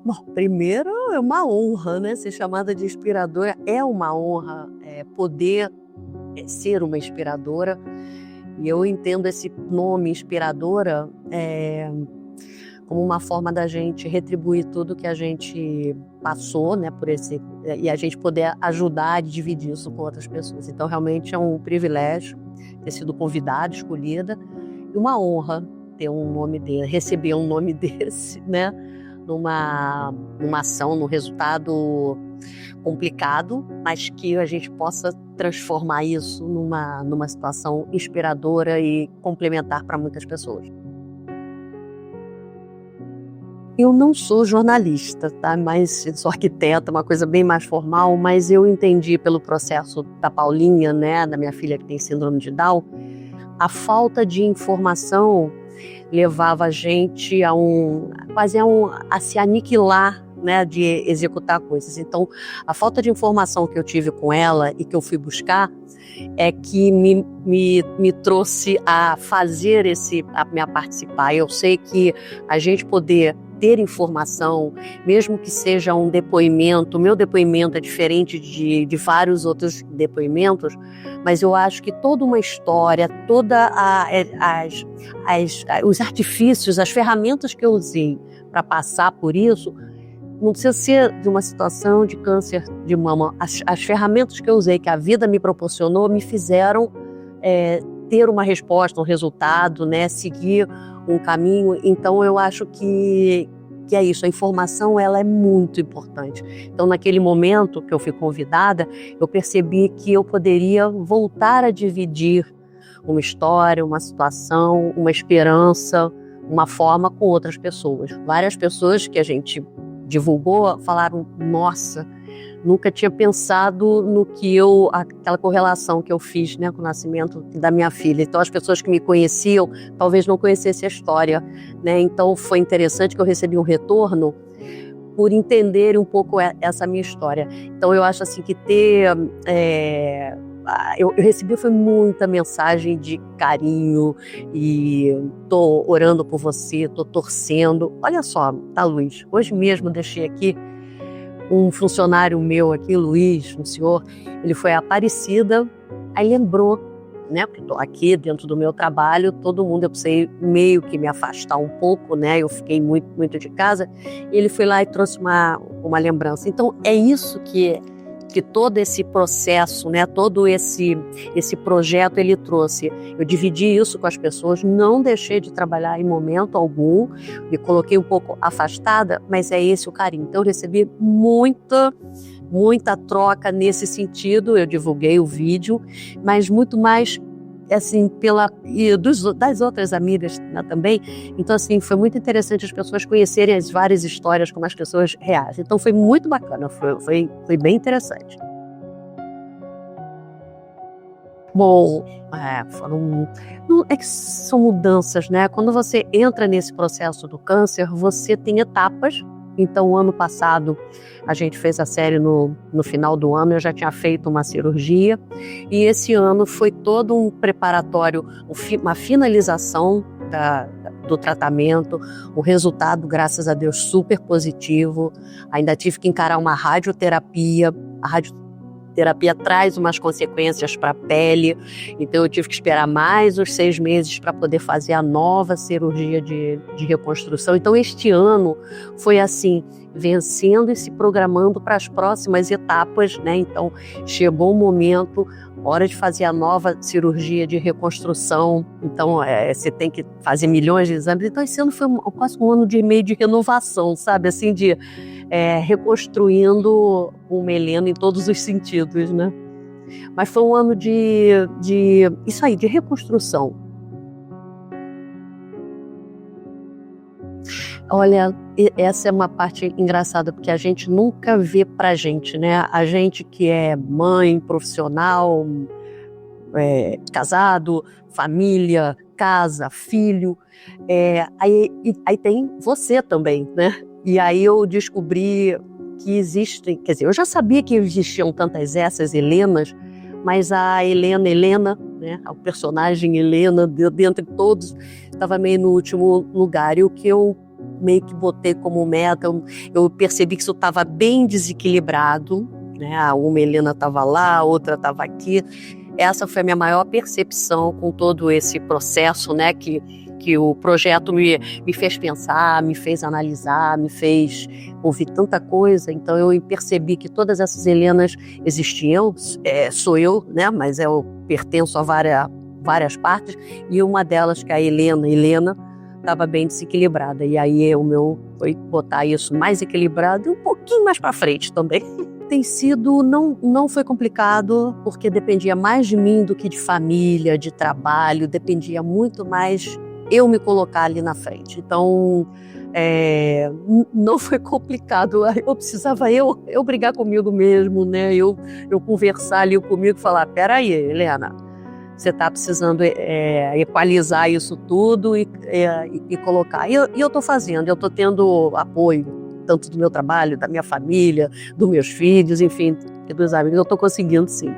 Bom, primeiro é uma honra, né, ser chamada de inspiradora é uma honra, poder, ser uma inspiradora, e eu entendo esse nome inspiradora, como uma forma da gente retribuir tudo que a gente passou, né, e a gente poder ajudar e dividir isso com outras pessoas. Então realmente é um privilégio ter sido convidada, escolhida, e uma honra ter um nome receber um nome desse, né, numa ação, num resultado complicado, mas que a gente possa transformar isso numa situação inspiradora e complementar para muitas pessoas. Eu não sou jornalista, tá? Mas sou arquiteta, uma coisa bem mais formal, mas eu entendi pelo processo da Paulinha, né, da minha filha que tem síndrome de Down, a falta de informação levava a gente a se aniquilar, né, de executar coisas. Então, a falta de informação que eu tive com ela e que eu fui buscar é que me trouxe a fazer a participar. Eu sei que a gente poder ter informação, mesmo que seja um depoimento, o meu depoimento é diferente de vários outros depoimentos, mas eu acho que toda uma história, os artifícios, as ferramentas que eu usei para passar por isso, não precisa ser de uma situação de câncer de mama. As ferramentas que eu usei, que a vida me proporcionou, me fizeram ter uma resposta, um resultado, né, seguir um caminho. Então eu acho que é isso, a informação ela é muito importante. Então naquele momento que eu fui convidada, eu percebi que eu poderia voltar a dividir uma história, uma situação, uma esperança, uma forma com outras pessoas. Várias pessoas que a gente divulgou falaram, nossa, nunca tinha pensado aquela correlação que eu fiz, né, com o nascimento da minha filha. Então as pessoas que me conheciam talvez não conhecessem a história, né? Então foi interessante que eu recebi um retorno por entender um pouco essa minha história. Então eu acho assim que eu recebi foi muita mensagem de carinho e tô orando por você, tô torcendo. Olha só, tá, Luiz? Hoje mesmo deixei aqui um funcionário meu aqui, Luiz, um senhor, ele foi a Aparecida, aí lembrou, né, porque estou aqui dentro do meu trabalho, todo mundo, eu precisei meio que me afastar um pouco, né, eu fiquei muito, muito de casa, e ele foi lá e trouxe uma lembrança. Então, é isso que todo esse processo, né, todo esse projeto ele trouxe. Eu dividi isso com as pessoas, não deixei de trabalhar em momento algum, me coloquei um pouco afastada, mas é esse o carinho. Então eu recebi muita troca nesse sentido, eu divulguei o vídeo, mas muito mais assim, das outras amigas, né, também. Então, assim, foi muito interessante as pessoas conhecerem as várias histórias como as pessoas reagem. Então, foi muito bacana, foi bem interessante. Bom, é que são mudanças, né? Quando você entra nesse processo do câncer, você tem etapas. Então, ano passado, a gente fez a série no final do ano, eu já tinha feito uma cirurgia, e esse ano foi todo um preparatório, uma finalização do tratamento, o resultado, graças a Deus, super positivo. Ainda tive que encarar uma radioterapia, a radioterapia traz umas consequências para a pele, então eu tive que esperar mais uns 6 meses para poder fazer a nova cirurgia de reconstrução. Então este ano foi assim, vencendo e se programando para as próximas etapas, né? Então chegou o momento, hora de fazer a nova cirurgia de reconstrução, então você tem que fazer milhões de exames. Então esse ano foi quase um ano de meio de renovação, sabe, assim, de reconstruindo o Helena em todos os sentidos, né? Mas foi um ano de isso aí, de reconstrução. Olha, essa é uma parte engraçada, porque a gente nunca vê pra gente, né? A gente que é mãe, profissional, casado, família, casa, filho, aí tem você também, né? E aí eu descobri que existem, quer dizer, eu já sabia que existiam tantas essas Helenas, mas a Helena, né, o personagem Helena, dentre todos, estava meio no último lugar. E o que eu meio que botei como meta, eu percebi que isso estava bem desequilibrado, né? Uma Helena estava lá, a outra estava aqui. Essa foi a minha maior percepção com todo esse processo, né? Que o projeto me fez pensar, me fez analisar, me fez ouvir tanta coisa. Então eu percebi que todas essas Helenas existiam, sou eu, né? Mas eu pertenço a várias partes, e uma delas, que é a Helena, estava bem desequilibrada. E aí o meu foi botar isso mais equilibrado e um pouquinho mais para frente também. Tem sido, não foi complicado, porque dependia mais de mim do que de família, de trabalho, dependia muito mais eu me colocar ali na frente. Então, não foi complicado. Eu precisava eu brigar comigo mesmo, né? Eu conversar ali comigo e falar, peraí, Helena, você está precisando equalizar isso tudo e colocar. E eu estou fazendo, eu estou tendo apoio, tanto do meu trabalho, da minha família, dos meus filhos, enfim, e dos amigos. Eu estou conseguindo, sim.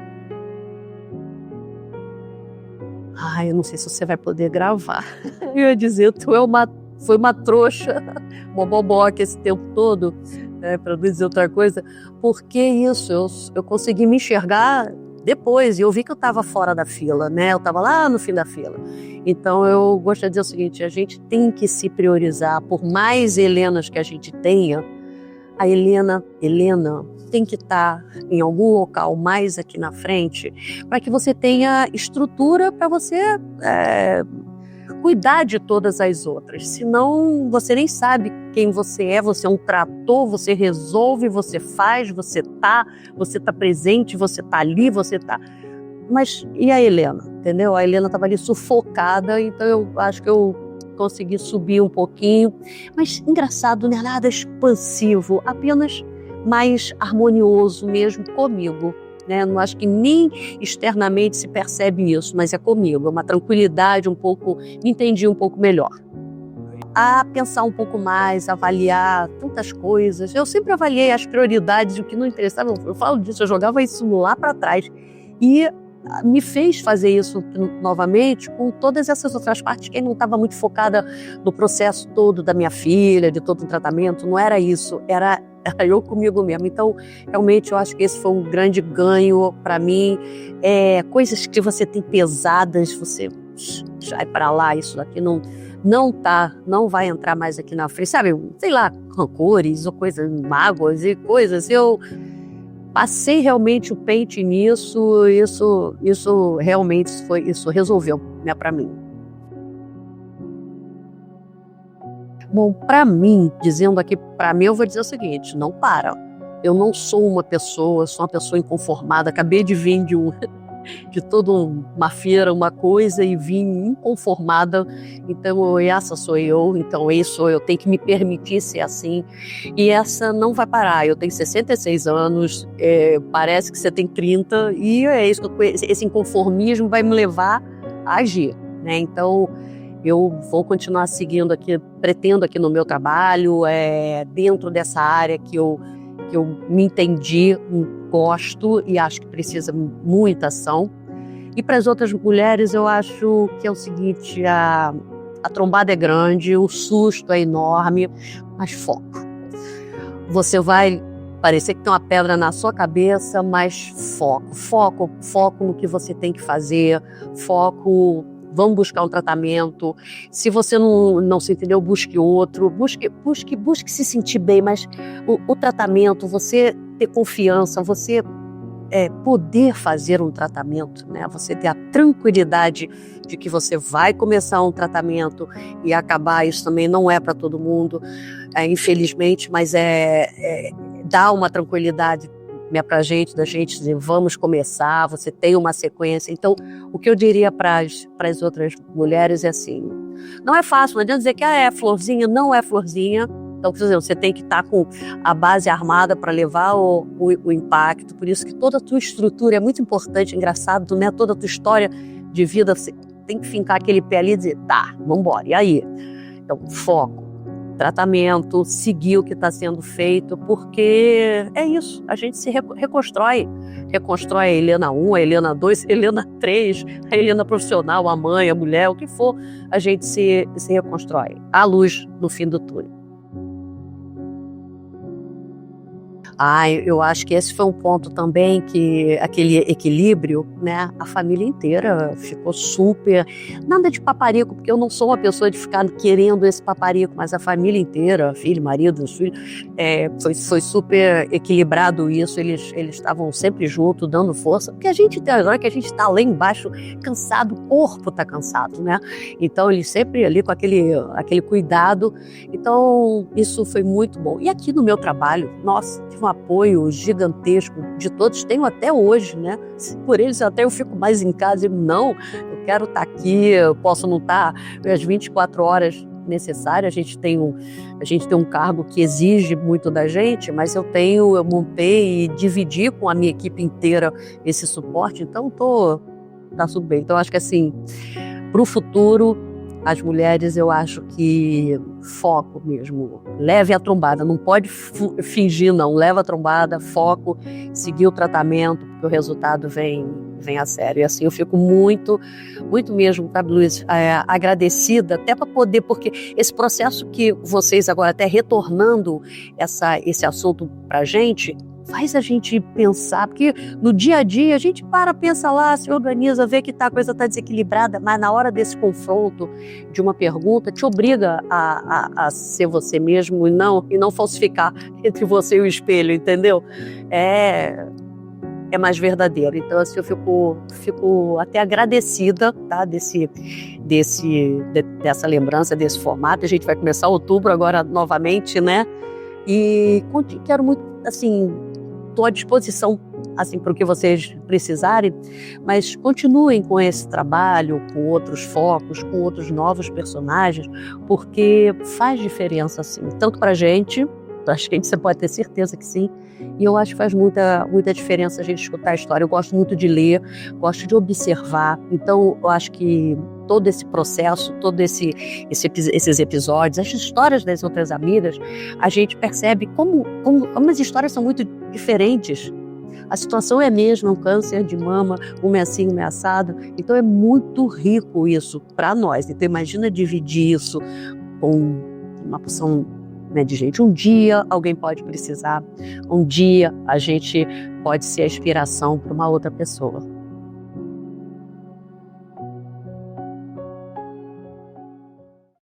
Eu não sei se você vai poder gravar. Eu ia dizer, foi uma trouxa, uma boboca esse tempo todo, para não dizer outra coisa. Porque isso, eu consegui me enxergar depois, e eu vi que eu estava fora da fila, né? Eu estava lá no fim da fila. Então eu gostaria de dizer o seguinte, a gente tem que se priorizar, por mais Helenas que a gente tenha, a Helena tem que estar em algum local mais aqui na frente, para que você tenha estrutura para você cuidar de todas as outras. Senão você nem sabe quem você é um trator, você resolve, você faz, você tá presente, você tá ali, você tá... Mas e a Helena, entendeu? A Helena estava ali sufocada, então eu acho que eu consegui subir um pouquinho. Mas engraçado, não é nada expansivo, apenas mais harmonioso mesmo comigo, né? Não acho que nem externamente se percebe isso, mas é comigo, é uma tranquilidade um pouco, me entendi um pouco melhor. A pensar um pouco mais, avaliar tantas coisas. Eu sempre avaliei as prioridades, o que não interessava, eu falo disso, eu jogava isso lá para trás. E me fez fazer isso novamente com todas essas outras partes que não estava muito focada no processo todo da minha filha, de todo o tratamento, não era isso, era eu comigo mesmo. Então, realmente, eu acho que esse foi um grande ganho para mim. Coisas que você tem pesadas, você sai para lá, isso daqui não vai entrar mais aqui na frente, sabe? Sei lá, rancores ou coisas, mágoas e coisas. Eu passei realmente o pente nisso, isso realmente isso resolveu, né, para mim. Bom, para mim, dizendo aqui para mim, eu vou dizer o seguinte, não para. Eu não sou uma pessoa, sou uma pessoa inconformada, acabei de vir de toda uma feira, uma coisa, e vim inconformada, então essa sou eu, então isso eu tenho que me permitir ser assim, e essa não vai parar. Eu tenho 66 anos, parece que você tem 30, e é isso, esse inconformismo vai me levar a agir, né? Então eu vou continuar seguindo aqui, pretendo aqui no meu trabalho, dentro dessa área que eu me entendi, gosto e acho que precisa muita ação. E para as outras mulheres eu acho que é o seguinte, a trombada é grande, o susto é enorme, mas foco. Você vai parecer que tem uma pedra na sua cabeça, mas foco no que você tem que fazer, vamos buscar um tratamento. Se você não se entendeu, busque outro, busque se sentir bem, mas o tratamento, você ter confiança, você poder fazer um tratamento, né? Você ter a tranquilidade de que você vai começar um tratamento e acabar, isso também não é para todo mundo, infelizmente, mas dá uma tranquilidade, né, pra gente, da gente dizer, vamos começar, você tem uma sequência. Então, o que eu diria para as outras mulheres é assim, não é fácil, não adianta dizer que é florzinha, não é florzinha. Então, quer dizer, você tem que estar com a base armada para levar o impacto, por isso que toda a tua estrutura é muito importante, engraçado, né? Toda a tua história de vida, você tem que fincar aquele pé ali e dizer, tá, vamos embora, e aí? Então, foco, tratamento, seguir o que está sendo feito, porque é isso, a gente se reconstrói a Helena 1, a Helena 2, a Helena 3, a Helena profissional, a mãe, a mulher, o que for, a gente se reconstrói. Há luz no fim do túnel. Eu acho que esse foi um ponto também, que aquele equilíbrio, né? A família inteira ficou super, nada de paparico, porque eu não sou uma pessoa de ficar querendo esse paparico, mas a família inteira, filho, marido, os filhos, foi super equilibrado isso. Eles estavam sempre juntos, dando força, porque a gente tem hora que a gente está lá embaixo cansado, o corpo está cansado, né? Então eles sempre ali com aquele cuidado. Então isso foi muito bom. E aqui no meu trabalho, nossa, tive um apoio gigantesco de todos, tenho até hoje, né? Por eles até eu fico mais em casa, eu quero estar aqui, eu posso não estar as 24 horas necessárias, a gente tem um cargo que exige muito da gente, mas eu montei e dividi com a minha equipe inteira esse suporte, então tá tudo bem. Então acho que assim, para o futuro, as mulheres, eu acho que foco mesmo, leve a trombada, não pode fingir não, leva a trombada, foco, seguir o tratamento, porque o resultado vem a sério. E assim, eu fico muito, muito mesmo, sabe, Luiz, agradecida, até para poder, porque esse processo que vocês agora até retornando esse assunto para a gente, faz a gente pensar, porque no dia a dia a gente pensa lá, se organiza, vê que a coisa está desequilibrada, mas na hora desse confronto de uma pergunta, te obriga a ser você mesmo e não falsificar entre você e o espelho, entendeu? É mais verdadeiro. Então, assim, eu fico até agradecida, tá, dessa lembrança, desse formato. A gente vai começar outubro agora novamente, né? E quero muito, assim, estou à disposição, assim, para o que vocês precisarem, mas continuem com esse trabalho, com outros focos, com outros novos personagens, porque faz diferença, assim, tanto para a gente, você pode ter certeza que sim, e eu acho que faz muita, muita diferença a gente escutar a história. Eu gosto muito de ler, gosto de observar, então eu acho que todo esse processo, esses episódios, as histórias das outras amigas, a gente percebe como as histórias são muito diferentes. A situação é a mesma, um câncer de mama, um é assim, um é assado. Então é muito rico isso para nós. Então imagina dividir isso com uma porção, né, de gente. Um dia alguém pode precisar, um dia a gente pode ser a inspiração para uma outra pessoa.